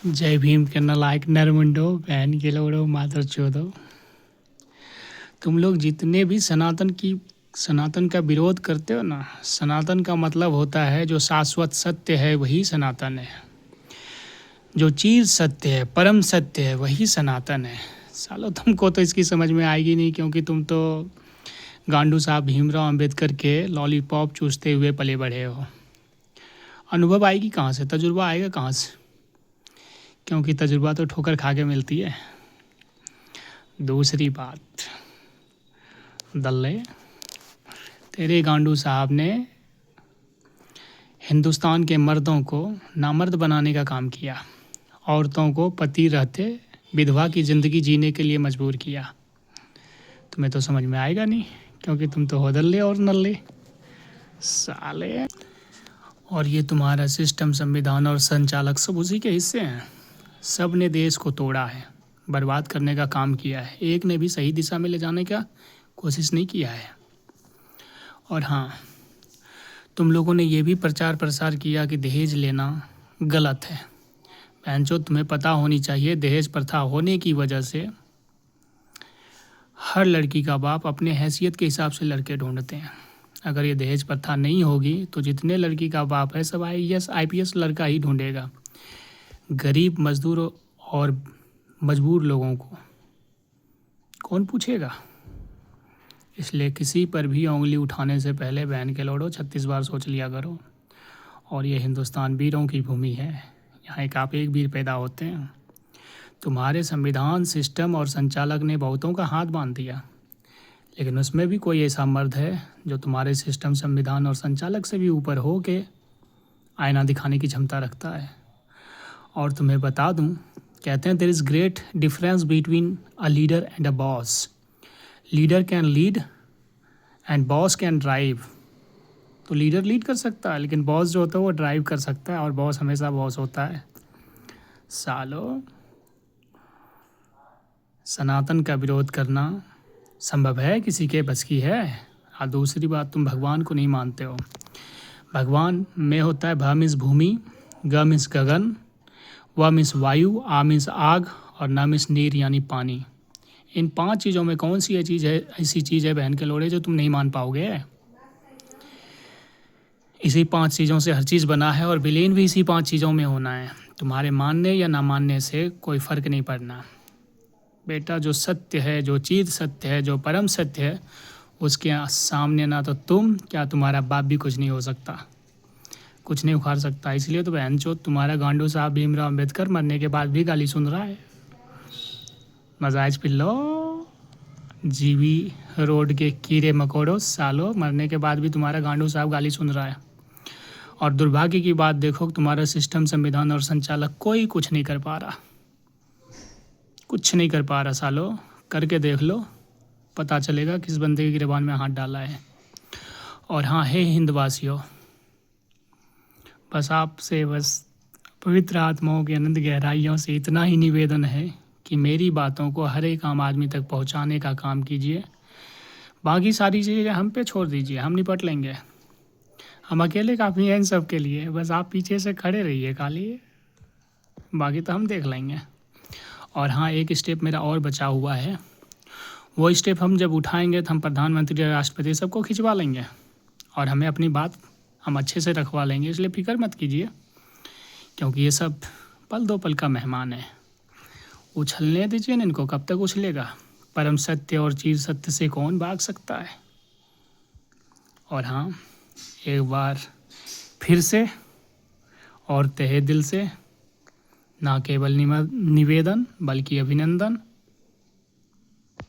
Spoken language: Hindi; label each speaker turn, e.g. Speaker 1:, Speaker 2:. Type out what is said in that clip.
Speaker 1: जय भीम के नालायक नरमुंडो बहन के लोड़ो मादर चोदो। तुम लोग जितने भी सनातन का विरोध करते हो ना, सनातन का मतलब होता है जो शाश्वत सत्य है वही सनातन है, जो चीर सत्य है, परम सत्य है वही सनातन है। सालो तुमको तो इसकी समझ में आएगी नहीं, क्योंकि तुम तो गांडू साहब भीमराव अंबेडकर के लॉलीपॉप चूसते हुए पले बढ़े हो। अनुभव आएगी कहाँ से, तजुर्बा आएगा कहाँ से, क्योंकि तजुर्बा तो ठोकर खा के मिलती है। दूसरी बात, दल्ले तेरे गांडू साहब ने हिंदुस्तान के मर्दों को नामर्द बनाने का काम किया, औरतों को पति रहते विधवा की ज़िंदगी जीने के लिए मजबूर किया। तुम्हें तो समझ में आएगा नहीं, क्योंकि तुम तो हो दल्ले और नल्ले साले। और ये तुम्हारा सिस्टम, संविधान और संचालक सब उसी के हिस्से हैं। सब ने देश को तोड़ा है, बर्बाद करने का काम किया है, एक ने भी सही दिशा में ले जाने का कोशिश नहीं किया है। और हाँ, तुम लोगों ने ये भी प्रचार प्रसार किया कि दहेज लेना गलत है। बहनचोद, तुम्हें पता होनी चाहिए, दहेज प्रथा होने की वजह से हर लड़की का बाप अपने हैसियत के हिसाब से लड़के ढूंढते हैं। अगर ये दहेज प्रथा नहीं होगी तो जितने लड़की का बाप है सब IAS IPS लड़का ही ढूंढेगा। गरीब मजदूर और मजबूर लोगों को कौन पूछेगा? इसलिए किसी पर भी उंगली उठाने से पहले बहन के लोड़ो 36 बार सोच लिया करो। और ये हिंदुस्तान वीरों की भूमि है, यहाँ एक वीर पैदा होते हैं। तुम्हारे संविधान, सिस्टम और संचालक ने बहुतों का हाथ बांध दिया, लेकिन उसमें भी कोई ऐसा मर्द है जो तुम्हारे सिस्टम, संविधान और संचालक से भी ऊपर हो के आईना दिखाने की क्षमता रखता है। और तुम्हें बता दूं, कहते हैं there is great difference between a leader and a boss. Leader can lead and boss can drive. तो लीडर लीड कर सकता है, लेकिन बॉस जो होता है वो ड्राइव कर सकता है, और बॉस हमेशा बॉस होता है। सालो, सनातन का विरोध करना संभव है, किसी के बस की है? और दूसरी बात, तुम भगवान को नहीं मानते हो। भगवान में होता है भ मीन्स भूमि, ग मीन्स गगन, व मीन्स वायु, आ मीन्स आग, और न मीन्स नीर यानी पानी। इन 5 चीज़ों में कौन सी ऐसी चीज़ है बहन के लोड़े जो तुम नहीं मान पाओगे? इसी 5 चीज़ों से हर चीज़ बना है, और विलीन भी इसी 5 चीज़ों में होना है। तुम्हारे मानने या ना मानने से कोई फ़र्क नहीं पड़ना बेटा। जो सत्य है, जो चीज़ सत्य है, जो परम सत्य है, उसके सामने ना तो तुम, क्या तुम्हारा बाप भी कुछ नहीं हो सकता, कुछ नहीं उखाड़ सकता। इसलिए तो बहनचोद तुम्हारा गांडू साहब भीमराव अंबेडकर मरने के बाद भी गाली सुन रहा है। मजाज पिल्लो, जीवी रोड के कीड़े मकोड़ो सालो, मरने के बाद भी तुम्हारा गांडू साहब गाली सुन रहा है। और दुर्भाग्य की बात देखो, तुम्हारा सिस्टम, संविधान और संचालक कोई कुछ नहीं कर पा रहा, कुछ नहीं कर पा रहा। सालो, करके देख लो, पता चलेगा किस बंदे की गिरबान में हाथ डाला है। और हाँ, हे हिंदवासियों, बस आपसे पवित्र आत्माओं की अनंत गहराइयों से इतना ही निवेदन है कि मेरी बातों को हर एक आम आदमी तक पहुंचाने का काम कीजिए। बाकी सारी चीज़ें हम पे छोड़ दीजिए, हम निपट लेंगे। हम अकेले काफ़ी हैं इन सब के लिए, बस आप पीछे से खड़े रहिए खाली, बाकी तो हम देख लेंगे। और हाँ, एक स्टेप मेरा और बचा हुआ है, वो स्टेप हम जब उठाएंगे तो हम प्रधानमंत्री, राष्ट्रपति सबको खिंचवा लेंगे, और हमें अपनी बात हम अच्छे से रखवा लेंगे। इसलिए फिक्र मत कीजिए, क्योंकि ये सब पल दो पल का मेहमान है। उछलने दीजिए ना इनको, कब तक उछलेगा? परम सत्य और चीर सत्य से कौन भाग सकता है? और हाँ, एक बार फिर से और तहे दिल से, ना केवल निवेदन बल्कि अभिनंदन,